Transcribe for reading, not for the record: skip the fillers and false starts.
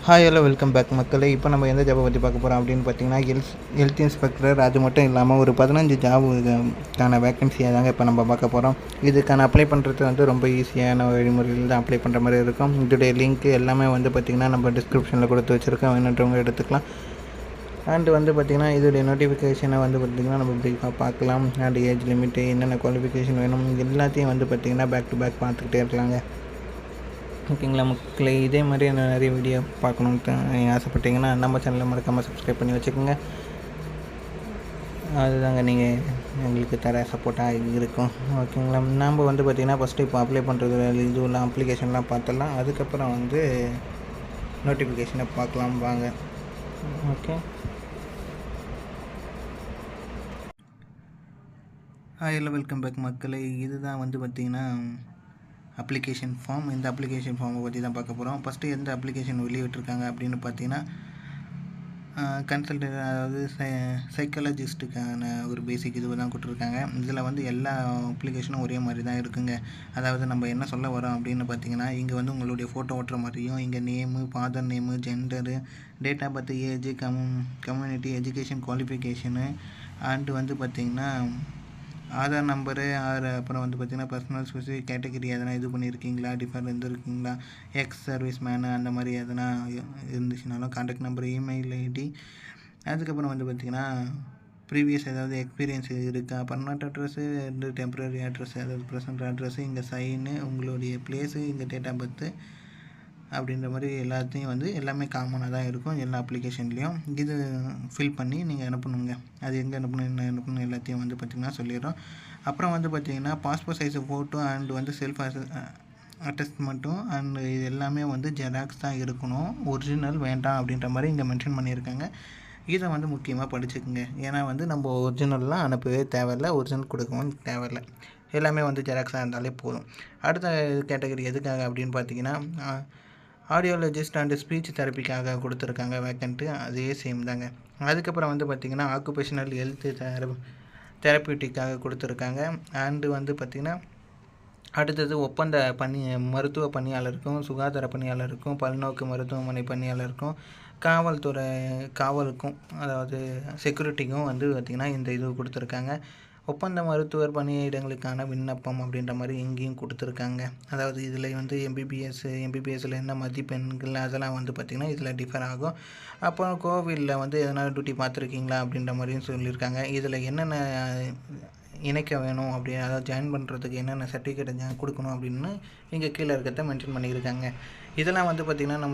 Hi hello welcome back மக்களே. இப்போ நம்ம எந்த ஜாபை பற்றி பார்க்க போகிறோம் அப்படின்னு பார்த்தீங்கன்னா, ஹெல்த் இன்ஸ்பெக்டர். அது மட்டும் இல்லாமல் ஒரு 15 ஜாபுக்கான வேக்கன்சியை தாங்க இப்போ நம்ம பார்க்க போகிறோம். இதுக்கான அப்ளை பண்ணுறது வந்து ரொம்ப ஈஸியான வழிமுறையில் தான் அப்ளை பண்ணுற மாதிரி இருக்கும். இதோடைய லிங்க் எல்லாமே வந்து பார்த்திங்கன்னா நம்ம டிஸ்கிரிப்ஷனில் கொடுத்து வச்சுருக்கோம், வேணுன்றவங்க எடுத்துக்கலாம். அண்டு வந்து பார்த்திங்கன்னா இதோடைய நோட்டிஃபிகேஷனை வந்து பார்த்திங்கன்னா நம்ம ப்ரீஃபாக பார்க்கலாம். அண்ட் ஏஜ் லிமிட்டு, என்னென்ன குவாலிஃபிகேஷன் வேணும், எல்லாத்தையும் வந்து பார்த்திங்கன்னா பேக் டு பேக் பார்த்துக்கிட்டே இருக்கலாங்க. ஓகேங்களா மக்களே, இதே மாதிரி நிறைய வீடியோ பார்க்கணுன்ட்டு ஆசைப்பட்டீங்கன்னா நம்ம சேனலை மறக்காமல் சப்ஸ்கிரைப் பண்ணி வச்சுக்கோங்க. அதுதாங்க நீங்கள் எங்களுக்கு தர சப்போர்ட்டாக இருக்கும். ஓகேங்களா, நம்ம வந்து பார்த்திங்கன்னா ஃபஸ்ட்டு இப்போ அப்ளை பண்ணுறது இதுவெல்லாம் அப்ளிகேஷன்லாம் பார்த்துடலாம். அதுக்கப்புறம் வந்து நோட்டிஃபிகேஷனை பார்க்கலாம் வாங்க. Okay, hi hello welcome back மக்களே. இதுதான் வந்து பார்த்திங்கன்னா அப்ளிகேஷன் ஃபார்ம். இந்த அப்ளிகேஷன் ஃபார்மை பற்றி தான் பார்க்க போகிறோம். ஃபஸ்ட்டு எந்த அப்ளிகேஷன் வெளியிட்டிருக்காங்க அப்படின்னு பார்த்தீங்கன்னா, கன்சல்டன்ட், அதாவது சைக்காலஜிஸ்ட்டுக்கான ஒரு பேசிக் இதுவை தான் கொடுத்துருக்காங்க. இதில் வந்து எல்லா அப்ளிகேஷனும் ஒரே மாதிரி தான் இருக்குங்க. அதாவது நம்ம என்ன சொல்ல வரோம் அப்படின்னு பார்த்தீங்கன்னா, இங்கே வந்து உங்களுடைய ஃபோட்டோ ஓட்டுற மாதிரியும், இங்கே name, father name, gender, date of birth, age, community, education qualification, and வந்து பார்த்திங்கன்னா ஆதார் நம்பரு, அப்புறம் வந்து பார்த்திங்கன்னா பர்சனல் ஸ்பெசிஃபிக் கேட்டகரி எதனா இது பண்ணியிருக்கீங்களா, டிஃபர் இருந்திருக்கீங்களா, எக்ஸ் சர்வீஸ் மேனு அந்த மாதிரி எதனா இருந்துச்சுனாலும், கான்டாக்ட் நம்பர், இமெயில் ஐடி, அதுக்கப்புறம் வந்து பார்த்திங்கன்னா ப்ரீவியஸ் ஏதாவது எக்ஸ்பீரியன்ஸ் இருக்கா, பர்மனெண்ட் அட்ரஸ்ஸு, டெம்பரரி அட்ரஸ், அதாவது ப்ரெசன்ட் அட்ரஸ்ஸு, இங்கே சைனு, உங்களுடைய பிளேஸு, இங்கே டேட் ஆஃப் பர்த்து அப்படின்ற மாதிரி எல்லாத்தையும் வந்து எல்லாமே காமனாக தான் இருக்கும் எல்லா அப்ளிகேஷன்லேயும். இது ஃபில் பண்ணி நீங்கள் அனுப்பணுங்க. அது எங்கே அனுப்பணும், என்ன அனுப்பணும் எல்லாத்தையும் வந்து பார்த்திங்கன்னா சொல்லிடுறோம். அப்புறம் வந்து பார்த்திங்கன்னா பாஸ்போர்ட் சைஸு ஃபோட்டோ அண்ட் வந்து செல்ஃப் அட்டஸ்ட்மெண்ட்டும் அண்ட் இது எல்லாமே வந்து ஜெராக்ஸ் தான் இருக்கணும், ஒரிஜினல் வேண்டாம் அப்படின்ற மாதிரி இங்கே மென்ஷன் பண்ணியிருக்காங்க. இதை வந்து முக்கியமாக படிச்சுக்குங்க. ஏன்னா வந்து நம்ம ஒரிஜினல்லாம் அனுப்பவே தேவையில்லை, ஒரிஜினல் கொடுக்கவும் தேவையில்லை, எல்லாமே வந்து ஜெராக்ஸாக இருந்தாலே போதும். அடுத்த கேட்டகரி எதுக்காக அப்படின்னு பார்த்தீங்கன்னா, ஆடியோலஜிஸ்ட் அண்டு ஸ்பீச் தெரப்பிக்காக கொடுத்துருக்காங்க வேக்கண்ட்டு, அதே சேம் தாங்க. அதுக்கப்புறம் வந்து பார்த்திங்கன்னா ஆக்குபேஷனல் ஹெல்த் தெரப்பியூட்டிக்காக கொடுத்துருக்காங்க. அண்டு வந்து பார்த்திங்கன்னா அடுத்தது ஒப்பந்த மருத்துவ பணியாளருக்கும், சுகாதார பணியாளருக்கும், பல்நோக்கு மருத்துவமனை பணியாளருக்கும், காவலுக்கும், அதாவது செக்யூரிட்டிக்கும் வந்து பார்த்திங்கன்னா இந்த இது கொடுத்துருக்காங்க. ஒப்பந்த மருத்துவர் பணியிடங்களுக்கான விண்ணப்பம் அப்படின்ற மாதிரி இங்கேயும் கொடுத்துருக்காங்க. அதாவது இதில் வந்து எம்பிபிஎஸ்சில் என்ன மதிப்பெண்கள் அதெல்லாம் வந்து பார்த்திங்கன்னா இதில் டிஃபர் ஆகும். அப்புறம் கோவிலில் வந்து எதனா டியூட்டி பார்த்துருக்கீங்களா அப்படின்ற மாதிரியும் சொல்லியிருக்காங்க. இதில் என்னென்ன இணைக்க வேணும் அப்படின்னு, அதாவது ஜாயின் பண்ணுறதுக்கு என்னென்ன சர்டிஃபிகேட் கொடுக்கணும் அப்படின்னு இங்கே கீழே இருக்கிறத மென்ஷன் பண்ணியிருக்காங்க. இதெல்லாம் வந்து பார்த்திங்கன்னா நம்ம